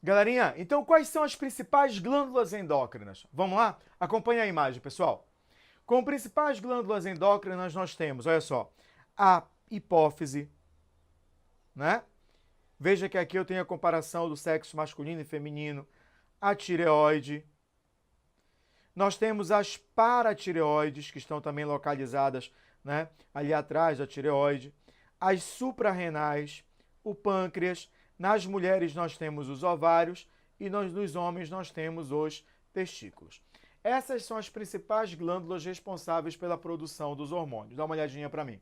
Galerinha, então quais são as principais glândulas endócrinas? Vamos lá? Acompanha a imagem, pessoal. Como principais glândulas endócrinas nós temos, olha só, a hipófise, né? Veja que aqui eu tenho a comparação do sexo masculino e feminino, a tireoide. Nós temos as paratireoides, que estão também localizadas, né, ali atrás da tireoide, as suprarrenais, o pâncreas. Nas mulheres nós temos os ovários e nos homens nós temos os testículos. Essas são as principais glândulas responsáveis pela produção dos hormônios. Dá uma olhadinha para mim.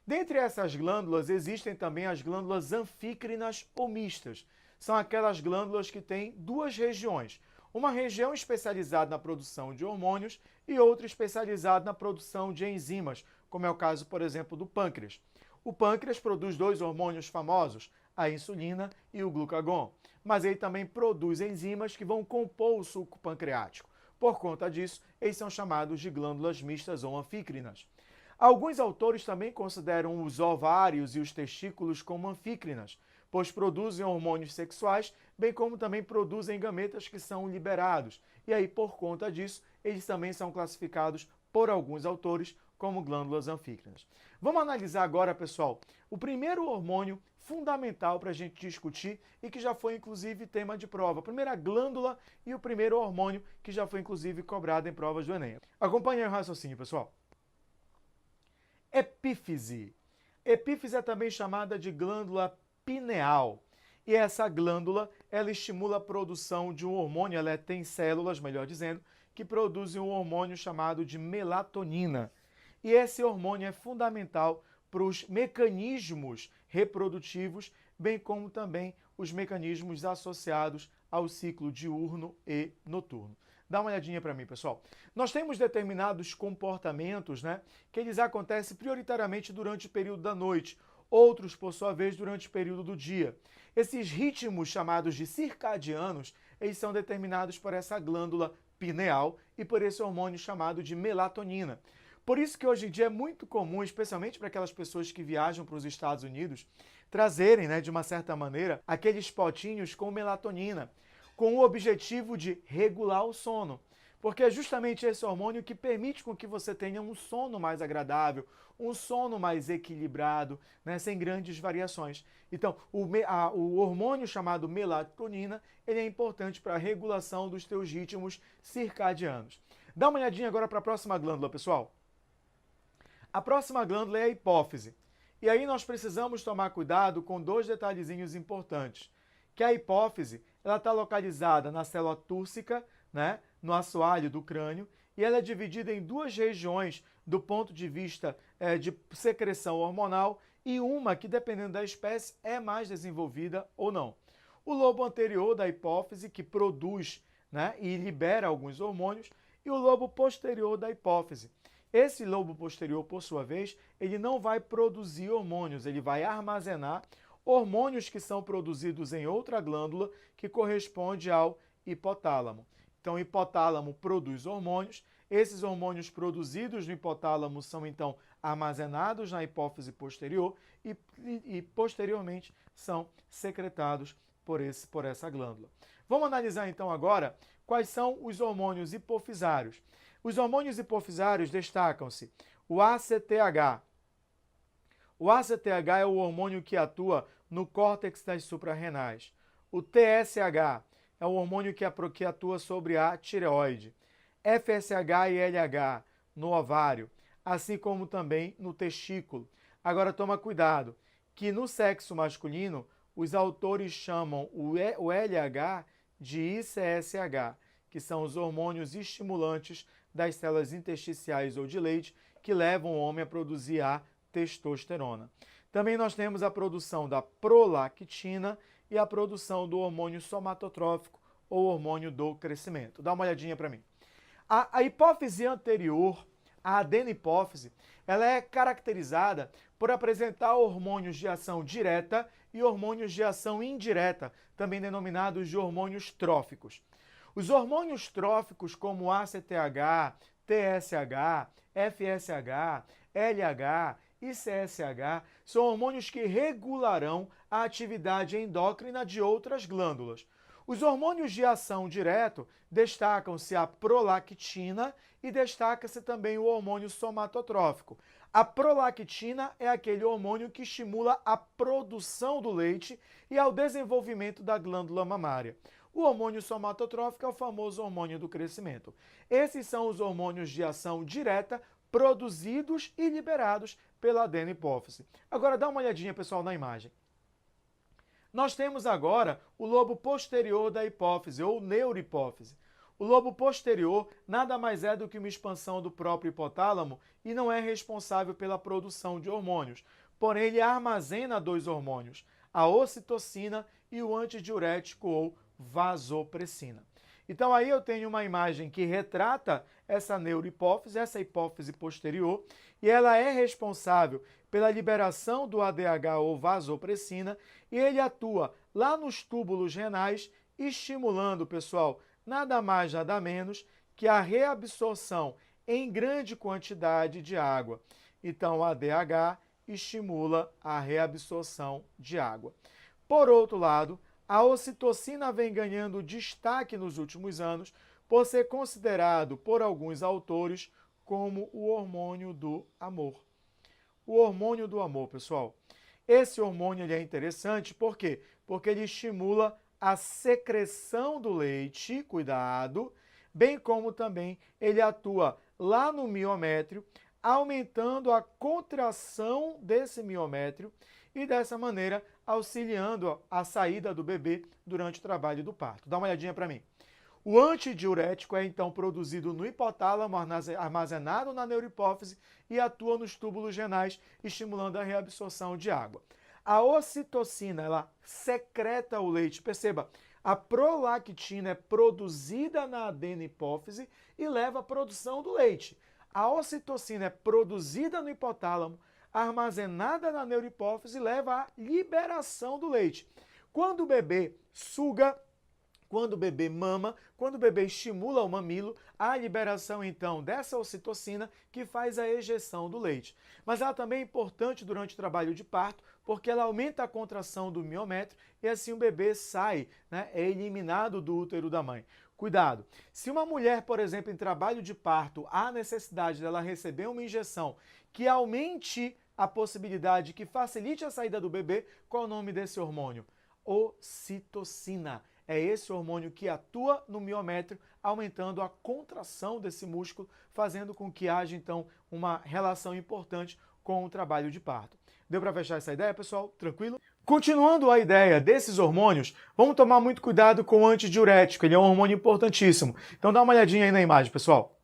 Dentre essas glândulas existem também as glândulas anfícrinas ou mistas. São aquelas glândulas que têm duas regiões. Uma região especializada na produção de hormônios e outra especializada na produção de enzimas, como é o caso, por exemplo, do pâncreas. O pâncreas produz dois hormônios famosos, a insulina e o glucagon, mas ele também produz enzimas que vão compor o suco pancreático. Por conta disso, eles são chamados de glândulas mistas ou anfícrinas. Alguns autores também consideram os ovários e os testículos como anfícrinas, pois produzem hormônios sexuais, bem como também produzem gametas que são liberados. E aí, por conta disso, eles também são classificados por alguns autores como glândulas anfícrinas. Vamos analisar agora, pessoal, o primeiro hormônio fundamental para a gente discutir e que já foi, inclusive, tema de prova. A primeira glândula e o primeiro hormônio que já foi, inclusive, cobrado em provas do Enem. Acompanhe o raciocínio, pessoal. Epífise. Epífise é também chamada de glândula pineal. E essa glândula, ela estimula a produção de um hormônio, ela tem células, melhor dizendo, que produzem um hormônio chamado de melatonina. E esse hormônio é fundamental para os mecanismos reprodutivos, bem como também os mecanismos associados ao ciclo diurno e noturno. Dá uma olhadinha para mim, pessoal. Nós temos determinados comportamentos, né, que eles acontecem prioritariamente durante o período da noite, outros, por sua vez, durante o período do dia. Esses ritmos chamados de circadianos, eles são determinados por essa glândula pineal e por esse hormônio chamado de melatonina. Por isso que hoje em dia é muito comum, especialmente para aquelas pessoas que viajam para os Estados Unidos, trazerem, né, de uma certa maneira, aqueles potinhos com melatonina, com o objetivo de regular o sono. Porque é justamente esse hormônio que permite com que você tenha um sono mais agradável, um sono mais equilibrado, né, sem grandes variações. Então, o hormônio chamado melatonina, ele é importante para a regulação dos teus ritmos circadianos. Dá uma olhadinha agora para a próxima glândula, pessoal. A próxima glândula é a hipófise. E aí nós precisamos tomar cuidado com dois detalhezinhos importantes. Que a hipófise, ela está localizada na célula túrcica, né, no assoalho do crânio, e ela é dividida em duas regiões do ponto de vista de secreção hormonal e uma que, dependendo da espécie, é mais desenvolvida ou não. O lobo anterior da hipófise, que produz, né, e libera alguns hormônios, e o lobo posterior da hipófise. Esse lobo posterior, por sua vez, ele não vai produzir hormônios, ele vai armazenar hormônios que são produzidos em outra glândula que corresponde ao hipotálamo. Então, o hipotálamo produz hormônios, esses hormônios produzidos no hipotálamo são, então, armazenados na hipófise posterior e posteriormente, são secretados por essa glândula. Vamos analisar, então, agora quais são os hormônios hipofisários. Os hormônios hipofisários destacam-se o ACTH. O ACTH é o hormônio que atua no córtex das suprarrenais. O TSH é o hormônio que atua sobre a tireoide. FSH e LH no ovário, assim como também no testículo. Agora toma cuidado, que no sexo masculino os autores chamam o LH de ICSH, que são os hormônios estimulantes das células intersticiais ou de leite que levam o homem a produzir a testosterona. Também nós temos a produção da prolactina e a produção do hormônio somatotrófico ou hormônio do crescimento. Dá uma olhadinha para mim. A hipófise anterior, a adenopófise, ela é caracterizada por apresentar hormônios de ação direta e hormônios de ação indireta, também denominados de hormônios tróficos. Os hormônios tróficos como ACTH, TSH, FSH, LH e CSH são hormônios que regularão a atividade endócrina de outras glândulas. Os hormônios de ação direto destacam-se a prolactina e destaca-se também o hormônio somatotrófico. A prolactina é aquele hormônio que estimula a produção do leite e ao desenvolvimento da glândula mamária. O hormônio somatotrófico é o famoso hormônio do crescimento. Esses são os hormônios de ação direta produzidos e liberados pela adenohipófise. Agora dá uma olhadinha, pessoal, na imagem. Nós temos agora o lobo posterior da hipófise, ou neurohipófise. O lobo posterior nada mais é do que uma expansão do próprio hipotálamo e não é responsável pela produção de hormônios. Porém, ele armazena dois hormônios, a ocitocina e o antidiurético ou vasopressina. Então aí eu tenho uma imagem que retrata essa neurohipófise, essa hipófise posterior, e ela é responsável pela liberação do ADH ou vasopressina, e ele atua lá nos túbulos renais, estimulando, pessoal, nada mais, nada menos que a reabsorção em grande quantidade de água. Então, o ADH estimula a reabsorção de água. Por outro lado, a ocitocina vem ganhando destaque nos últimos anos por ser considerado por alguns autores como o hormônio do amor. O hormônio do amor, pessoal. Esse hormônio ele é interessante, por quê? Porque ele estimula a secreção do leite, cuidado, bem como também ele atua lá no miométrio, aumentando a contração desse miométrio e dessa maneira auxiliando a saída do bebê durante o trabalho do parto. Dá uma olhadinha para mim. O antidiurético é então produzido no hipotálamo, armazenado na neurohipófise e atua nos túbulos renais, estimulando a reabsorção de água. A ocitocina, ela secreta o leite. Perceba, a prolactina é produzida na adenohipófise e leva à produção do leite. A ocitocina é produzida no hipotálamo, armazenada na neurohipófise e leva à liberação do leite. Quando o bebê suga, quando o bebê mama, quando o bebê estimula o mamilo, há a liberação então dessa ocitocina que faz a ejeção do leite. Mas ela também é importante durante o trabalho de parto, porque ela aumenta a contração do miométrio e assim o bebê sai, é eliminado do útero da mãe. Cuidado! Se uma mulher, por exemplo, em trabalho de parto, há necessidade dela receber uma injeção que aumente a possibilidade, que facilite a saída do bebê, qual é o nome desse hormônio? Ocitocina. É esse hormônio que atua no miométrio, aumentando a contração desse músculo, fazendo com que haja, então, uma relação importante com o trabalho de parto. Deu para fechar essa ideia, pessoal? Tranquilo? Continuando a ideia desses hormônios, vamos tomar muito cuidado com o antidiurético, ele é um hormônio importantíssimo. Então dá uma olhadinha aí na imagem, pessoal.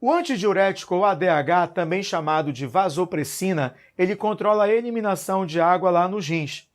O antidiurético, ou ADH, também chamado de vasopressina, ele controla a eliminação de água lá nos rins.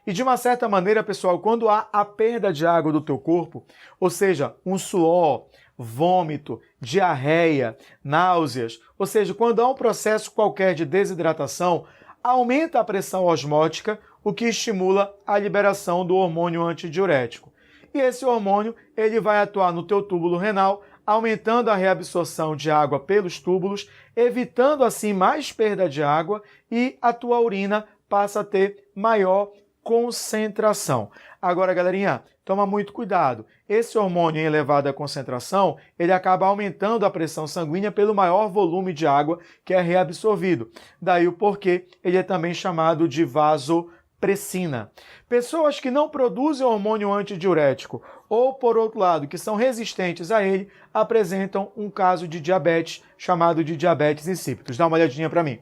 E de uma certa maneira, pessoal, quando há a perda de água do teu corpo, ou seja, um suor, vômito, diarreia, náuseas, ou seja, quando há um processo qualquer de desidratação, aumenta a pressão osmótica, o que estimula a liberação do hormônio antidiurético. E esse hormônio, ele vai atuar no teu túbulo renal, aumentando a reabsorção de água pelos túbulos, evitando assim mais perda de água e a tua urina passa a ter maior concentração. Agora, galerinha, toma muito cuidado. Esse hormônio em elevada concentração, ele acaba aumentando a pressão sanguínea pelo maior volume de água que é reabsorvido. Daí o porquê ele é também chamado de vasopressina. Pessoas que não produzem hormônio antidiurético ou, por outro lado, que são resistentes a ele, apresentam um caso de diabetes chamado de diabetes insípidos. Dá uma olhadinha para mim.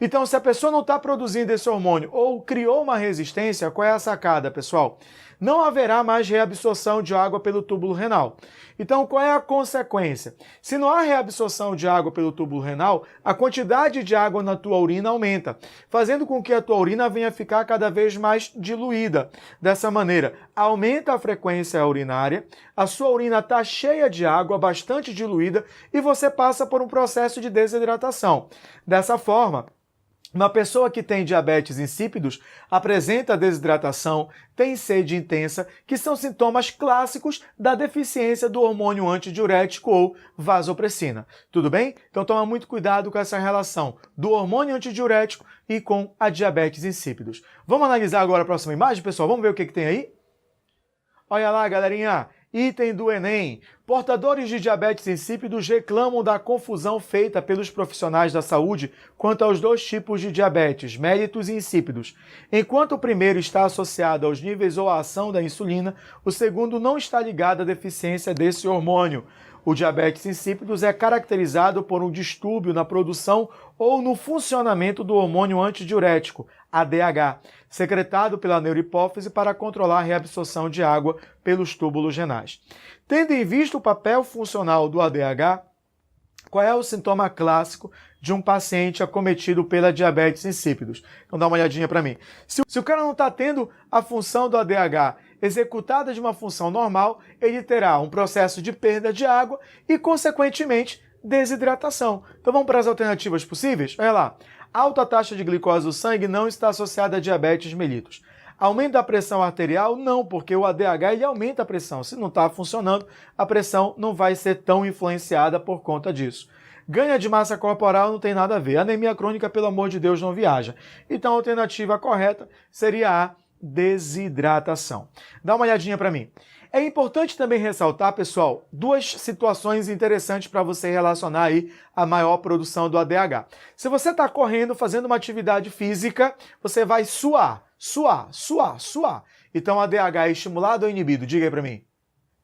Então, se a pessoa não está produzindo esse hormônio ou criou uma resistência, qual é a sacada, pessoal? Não haverá mais reabsorção de água pelo túbulo renal. Então, qual é a consequência? Se não há reabsorção de água pelo túbulo renal, a quantidade de água na tua urina aumenta, fazendo com que a tua urina venha a ficar cada vez mais diluída. Dessa maneira, aumenta a frequência urinária, a sua urina está cheia de água, bastante diluída, e você passa por um processo de desidratação. Dessa forma, uma pessoa que tem diabetes insípidos apresenta desidratação, tem sede intensa, que são sintomas clássicos da deficiência do hormônio antidiurético ou vasopressina. Tudo bem? Então toma muito cuidado com essa relação do hormônio antidiurético e com a diabetes insípidos. Vamos analisar agora a próxima imagem, pessoal? Vamos ver o que tem aí? Olha lá, galerinha. Item do Enem. Portadores de diabetes insípidos reclamam da confusão feita pelos profissionais da saúde quanto aos dois tipos de diabetes, mellitus e insípidos. Enquanto o primeiro está associado aos níveis ou à ação da insulina, o segundo não está ligado à deficiência desse hormônio. O diabetes insípidos é caracterizado por um distúrbio na produção ou no funcionamento do hormônio antidiurético, ADH, secretado pela neurohipófise para controlar a reabsorção de água pelos túbulos renais. Tendo em vista o papel funcional do ADH, qual é o sintoma clássico de um paciente acometido pela diabetes insípidos? Então dá uma olhadinha para mim. Se o cara não está tendo a função do ADH executada de uma função normal, ele terá um processo de perda de água e, consequentemente, desidratação. Então vamos para as alternativas possíveis? Olha lá. Alta taxa de glicose do sangue não está associada a diabetes mellitus. Aumento da pressão arterial? Não, porque o ADH ele aumenta a pressão. Se não está funcionando, a pressão não vai ser tão influenciada por conta disso. Ganha de massa corporal não tem nada a ver. Anemia crônica, pelo amor de Deus, não viaja. Então a alternativa correta seria a desidratação. Dá uma olhadinha para mim. É importante também ressaltar, pessoal, duas situações interessantes para você relacionar aí a maior produção do ADH. Se você está correndo, fazendo uma atividade física, você vai suar. Então, ADH é estimulado ou inibido? Diga aí para mim.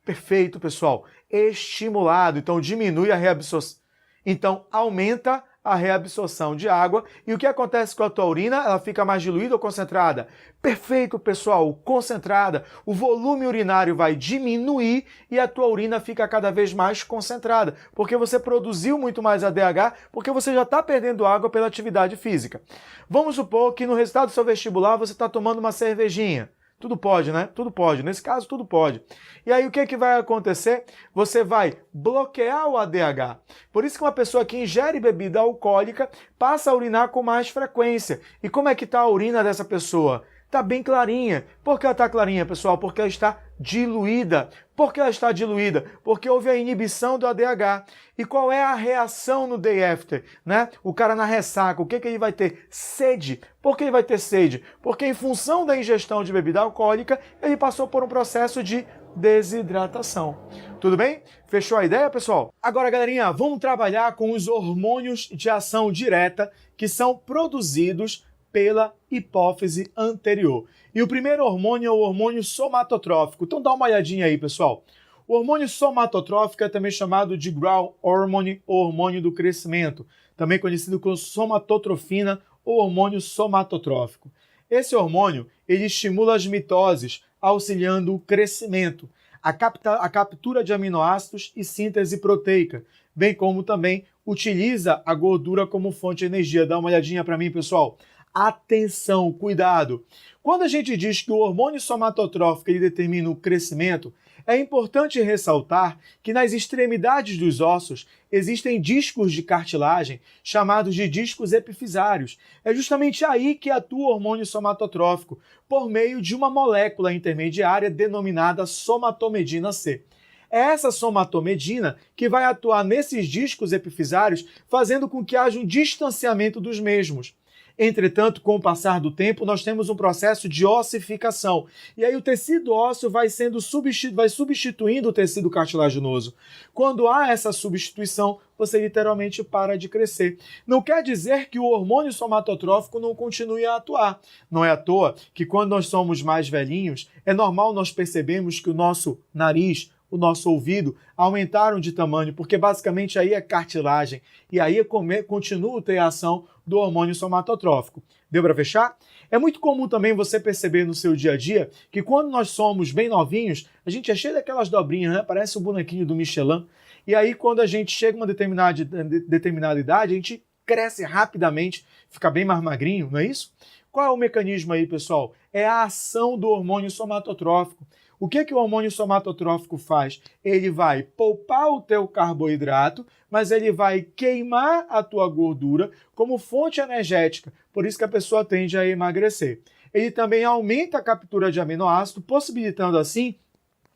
Perfeito, pessoal. Estimulado. Então, diminui a reabsorção. Então, aumenta a reabsorção de água. E o que acontece com a tua urina? Ela fica mais diluída ou concentrada? Perfeito, pessoal, concentrada. O volume urinário vai diminuir e a tua urina fica cada vez mais concentrada, porque você produziu muito mais ADH, porque você já está perdendo água pela atividade física. Vamos supor que no resultado do seu vestibular você está tomando uma cervejinha. Tudo pode, né? Tudo pode. Nesse caso, tudo pode. E aí, o que vai acontecer? Você vai bloquear o ADH. Por isso que uma pessoa que ingere bebida alcoólica passa a urinar com mais frequência. E como é que está a urina dessa pessoa? Está bem clarinha. Por que ela está clarinha, pessoal? Porque ela está diluída. Por que ela está diluída? Porque houve a inibição do ADH. E qual é a reação no day after? Né? O cara na ressaca, o que ele vai ter? Sede. Por que ele vai ter sede? Porque em função da ingestão de bebida alcoólica, ele passou por um processo de desidratação. Tudo bem? Fechou a ideia, pessoal? Agora, galerinha, vamos trabalhar com os hormônios de ação direta que são produzidos pela hipófise anterior. E o primeiro hormônio é o hormônio somatotrófico. Então dá uma olhadinha aí, pessoal. O hormônio somatotrófico é também chamado de growth hormone, ou hormônio do crescimento, também conhecido como somatotrofina ou hormônio somatotrófico. Esse hormônio, ele estimula as mitoses, auxiliando o crescimento, a captura de aminoácidos e síntese proteica, bem como também utiliza a gordura como fonte de energia. Dá uma olhadinha para mim, pessoal. Atenção, cuidado! Quando a gente diz que o hormônio somatotrófico ele determina o crescimento, é importante ressaltar que nas extremidades dos ossos existem discos de cartilagem chamados de discos epifisários. É justamente aí que atua o hormônio somatotrófico, por meio de uma molécula intermediária denominada somatomedina C. É essa somatomedina que vai atuar nesses discos epifisários, fazendo com que haja um distanciamento dos mesmos. Entretanto, com o passar do tempo, nós temos um processo de ossificação. E aí o tecido ósseo vai substituindo o tecido cartilaginoso. Quando há essa substituição, você literalmente para de crescer. Não quer dizer que o hormônio somatotrófico não continue a atuar. Não é à toa que quando nós somos mais velhinhos, é normal nós percebermos que o nosso nariz, o nosso ouvido aumentaram de tamanho, porque basicamente aí é cartilagem. E aí continua a ter a ação do hormônio somatotrófico. Deu para fechar? É muito comum também você perceber no seu dia a dia que quando nós somos bem novinhos, a gente é cheio daquelas dobrinhas, né? Parece o bonequinho do Michelin. E aí quando a gente chega a uma determinada idade, a gente cresce rapidamente, fica bem mais magrinho, não é isso? Qual é o mecanismo aí, pessoal? É a ação do hormônio somatotrófico. O que o hormônio somatotrófico faz? Ele vai poupar o teu carboidrato, mas ele vai queimar a tua gordura como fonte energética. Por isso que a pessoa tende a emagrecer. Ele também aumenta a captura de aminoácido, possibilitando assim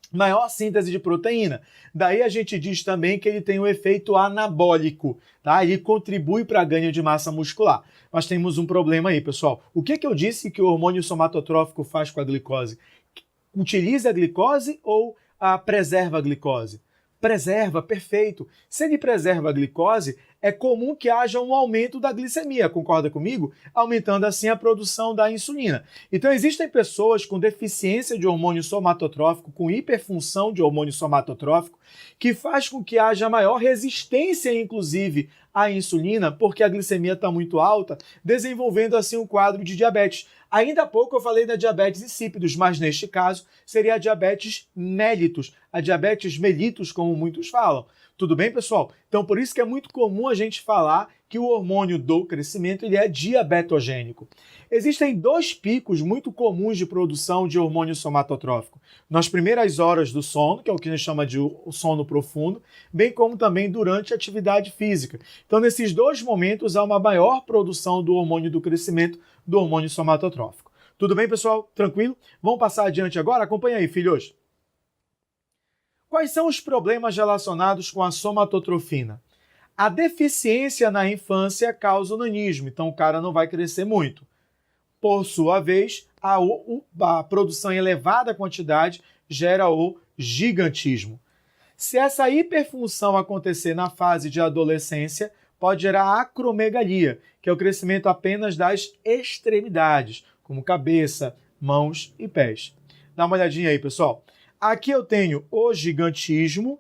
maior síntese de proteína. Daí a gente diz também que ele tem um efeito anabólico, tá? Ele contribui para ganho de massa muscular. Mas temos um problema aí, pessoal. O que eu disse que o hormônio somatotrófico faz com a glicose? utiliza a glicose ou preserva a glicose? Preserva, perfeito. Se ele preserva a glicose, é comum que haja um aumento da glicemia, concorda comigo? Aumentando assim a produção da insulina. Então existem pessoas com deficiência de hormônio somatotrófico, com hiperfunção de hormônio somatotrófico, que faz com que haja maior resistência, inclusive, à insulina, porque a glicemia está muito alta, desenvolvendo assim um quadro de diabetes. Ainda há pouco eu falei da diabetes insípidos, mas neste caso seria a diabetes mellitus, a diabetes mellitus, como muitos falam. Tudo bem, pessoal? Então, por isso que é muito comum a gente falar que o hormônio do crescimento ele é diabetogênico. Existem dois picos muito comuns de produção de hormônio somatotrófico. Nas primeiras horas do sono, que é o que a gente chama de sono profundo, bem como também durante a atividade física. Então, nesses dois momentos, há uma maior produção do hormônio do crescimento, do hormônio somatotrófico. Tudo bem, pessoal? Tranquilo? Vamos passar adiante agora? Acompanha aí, filhos. Quais são os problemas relacionados com a somatotrofina? A deficiência na infância causa o nanismo, então o cara não vai crescer muito. Por sua vez, a produção em elevada quantidade gera o gigantismo. Se essa hiperfunção acontecer na fase de adolescência, pode gerar acromegalia, que é o crescimento apenas das extremidades, como cabeça, mãos e pés. Dá uma olhadinha aí, pessoal. Aqui eu tenho o gigantismo,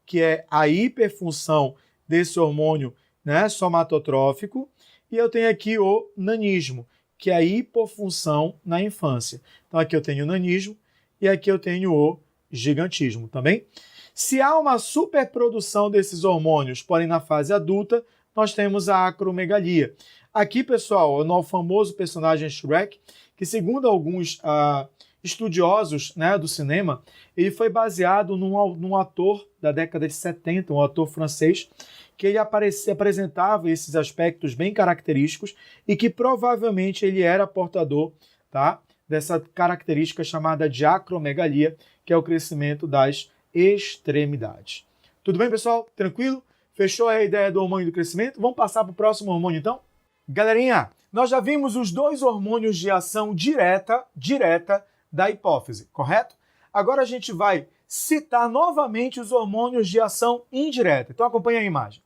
que é a hiperfunção desse hormônio, né, somatotrófico, e eu tenho aqui o nanismo, que é a hipofunção na infância. Então aqui eu tenho o nanismo e aqui eu tenho o gigantismo, tá bem? Se há uma superprodução desses hormônios, porém na fase adulta, nós temos a acromegalia. Aqui, pessoal, no famoso personagem Shrek, que segundo alguns estudiosos, né, do cinema, ele foi baseado num ator da década de 70, um ator francês, que ele apresentava esses aspectos bem característicos e que provavelmente ele era portador, tá, dessa característica chamada de acromegalia, que é o crescimento das extremidades. Tudo bem, pessoal? Tranquilo? Fechou a ideia do hormônio do crescimento? Vamos passar para o próximo hormônio, então? Galerinha, nós já vimos os dois hormônios de ação direta da hipófise, correto? Agora a gente vai citar novamente os hormônios de ação indireta. Então acompanha a imagem.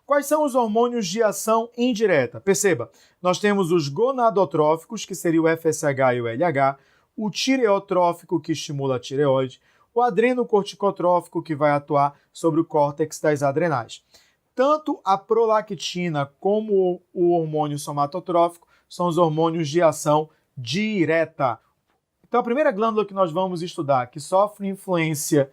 Quais são os hormônios de ação indireta? Perceba, nós temos os gonadotróficos, que seria o FSH e o LH, o tireotrófico, que estimula a tireoide, o adrenocorticotrófico, que vai atuar sobre o córtex das adrenais. Tanto a prolactina como o hormônio somatotrófico são os hormônios de ação direta. Então, a primeira glândula que nós vamos estudar que sofre influência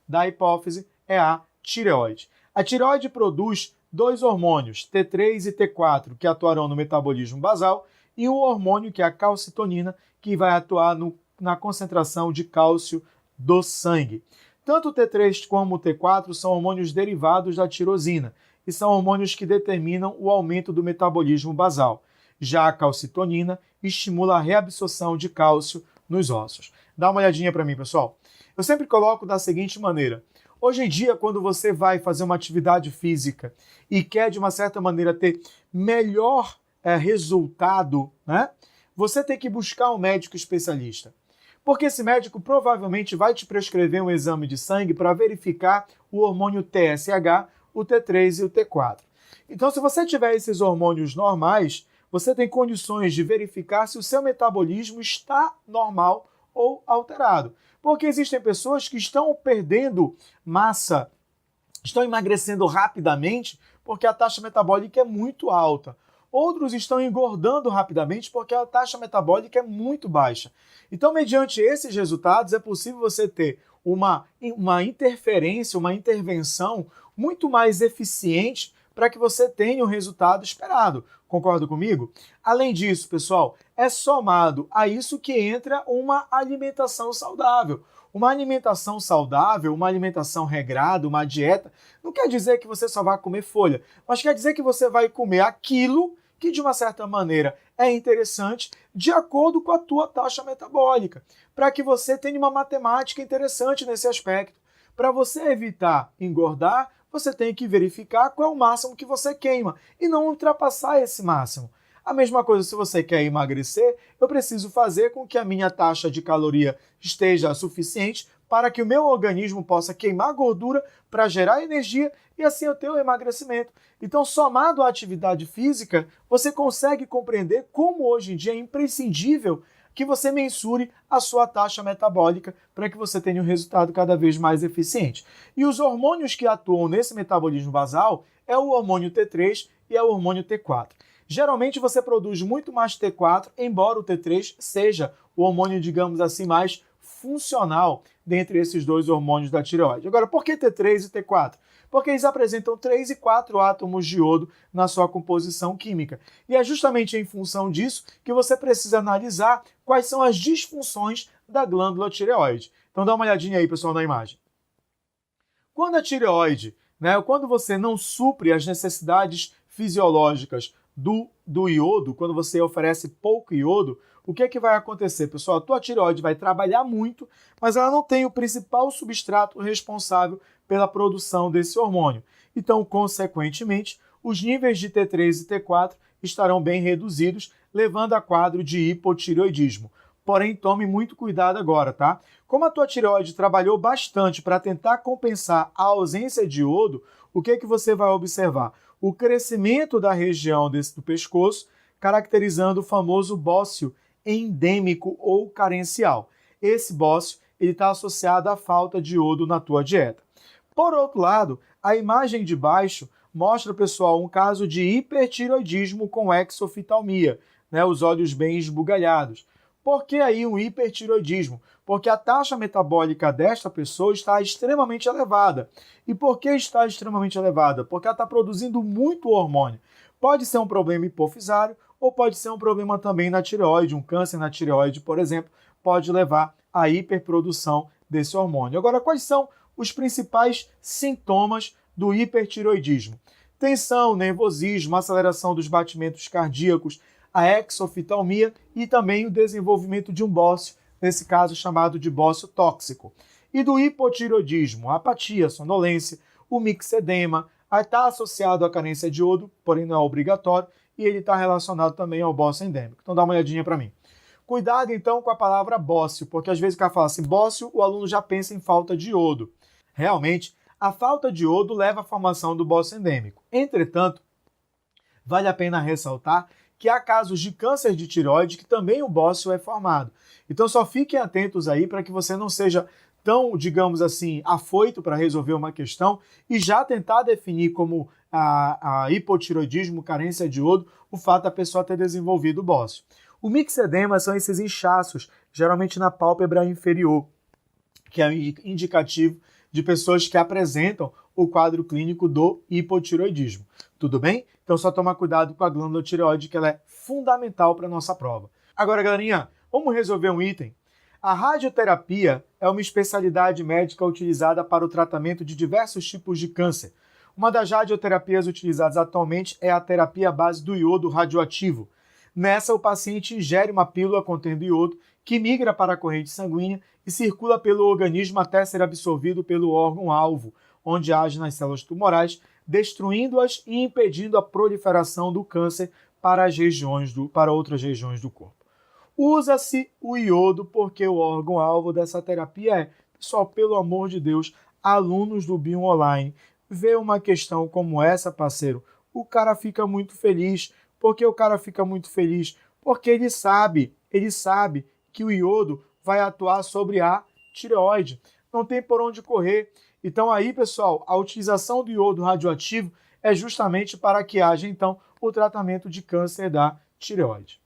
da hipófise é a tireoide. A tireoide produz dois hormônios, T3 e T4, que atuarão no metabolismo basal, e um hormônio, que é a calcitonina, que vai atuar na concentração de cálcio do sangue. Tanto o T3 como o T4 são hormônios derivados da tirosina, e são hormônios que determinam o aumento do metabolismo basal. Já a calcitonina estimula a reabsorção de cálcio nos ossos. Dá uma olhadinha para mim, pessoal. Eu sempre coloco da seguinte maneira. Hoje em dia, quando você vai fazer uma atividade física e quer, de uma certa maneira, ter melhor resultado, né? Você tem que buscar um médico especialista. Porque esse médico provavelmente vai te prescrever um exame de sangue para verificar o hormônio TSH, o T3 e o T4. Então, se você tiver esses hormônios normais, você tem condições de verificar se o seu metabolismo está normal ou alterado. Porque existem pessoas que estão perdendo massa, estão emagrecendo rapidamente porque a taxa metabólica é muito alta. Outros estão engordando rapidamente porque a taxa metabólica é muito baixa. Então, mediante esses resultados, é possível você ter uma interferência, uma intervenção muito mais eficiente para que você tenha o resultado esperado. Concorda comigo? Além disso, pessoal, é somado a isso que entra uma alimentação saudável. Uma alimentação saudável, uma alimentação regrada, uma dieta, não quer dizer que você só vai comer folha, mas quer dizer que você vai comer aquilo que, de uma certa maneira, é interessante de acordo com a tua taxa metabólica, para que você tenha uma matemática interessante nesse aspecto. Para você evitar engordar, você tem que verificar qual é o máximo que você queima e não ultrapassar esse máximo. A mesma coisa, se você quer emagrecer, eu preciso fazer com que a minha taxa de caloria esteja suficiente para que o meu organismo possa queimar gordura para gerar energia e assim eu ter o emagrecimento. Então, somado à atividade física, você consegue compreender como hoje em dia é imprescindível que você mensure a sua taxa metabólica para que você tenha um resultado cada vez mais eficiente. E os hormônios que atuam nesse metabolismo basal é o hormônio T3 e é o hormônio T4. Geralmente você produz muito mais T4, embora o T3 seja o hormônio, digamos assim, mais funcional dentre esses dois hormônios da tireoide. Agora, por que T3 e T4? Porque eles apresentam 3 e 4 átomos de iodo na sua composição química. E é justamente em função disso que você precisa analisar quais são as disfunções da glândula tireoide. Então dá uma olhadinha aí, pessoal, na imagem. Quando a tireoide, quando você não supre as necessidades fisiológicas do iodo, quando você oferece pouco iodo, o que é que vai acontecer, pessoal? A tua tireoide vai trabalhar muito, mas ela não tem o principal substrato responsável pela produção desse hormônio. Então, consequentemente, os níveis de T3 e T4 estarão bem reduzidos, levando a quadro de hipotireoidismo. Porém, tome muito cuidado agora, tá? Como a tua tireoide trabalhou bastante para tentar compensar a ausência de iodo, o que é que você vai observar? O crescimento da região do pescoço, caracterizando o famoso bócio endêmico ou carencial. Esse bócio está associado à falta de iodo na tua dieta. Por outro lado, a imagem de baixo mostra, pessoal, um caso de hipertireoidismo com exoftalmia, os olhos bem esbugalhados. Por que aí um hipertireoidismo? Porque a taxa metabólica desta pessoa está extremamente elevada. E por que está extremamente elevada? Porque ela está produzindo muito hormônio. Pode ser um problema hipofisário ou pode ser um problema também na tireoide. Um câncer na tireoide, por exemplo, pode levar à hiperprodução desse hormônio. Agora, quais são os principais sintomas do hipertireoidismo? Tensão, nervosismo, aceleração dos batimentos cardíacos, a exoftalmia e também o desenvolvimento de um bócio, nesse caso chamado de bócio tóxico. E do hipotireoidismo, a apatia, sonolência, o mixedema, está associado à carência de iodo, porém não é obrigatório, e ele está relacionado também ao bócio endêmico. Então dá uma olhadinha para mim. Cuidado então com a palavra bócio, porque às vezes o cara fala assim, bócio, o aluno já pensa em falta de iodo. Realmente, a falta de iodo leva à formação do bócio endêmico. Entretanto, vale a pena ressaltar que há casos de câncer de tireoide que também o bócio é formado. Então só fiquem atentos aí para que você não seja tão, digamos assim, afoito para resolver uma questão e já tentar definir como a hipotireoidismo, carência de iodo, o fato da pessoa ter desenvolvido o bócio. O mixedema são esses inchaços, geralmente na pálpebra inferior, que é indicativo de pessoas que apresentam o quadro clínico do hipotireoidismo. Tudo bem? Então só tomar cuidado com a glândula tireoide, que ela é fundamental para a nossa prova. Agora, galerinha, vamos resolver um item. A radioterapia é uma especialidade médica utilizada para o tratamento de diversos tipos de câncer. Uma das radioterapias utilizadas atualmente é a terapia à base do iodo radioativo. Nessa, o paciente ingere uma pílula contendo iodo que migra para a corrente sanguínea e circula pelo organismo até ser absorvido pelo órgão-alvo, onde age nas células tumorais, destruindo-as e impedindo a proliferação do câncer para outras regiões do corpo. Usa-se o iodo porque o órgão-alvo dessa terapia é, pessoal, pelo amor de Deus, alunos do Bion Online, vê uma questão como essa, parceiro, o cara fica muito feliz. Por que o cara fica muito feliz? Porque ele sabe que o iodo vai atuar sobre a tireoide. Não tem por onde correr. Então aí, pessoal, a utilização do iodo radioativo é justamente para que haja, então, o tratamento de câncer da tireoide.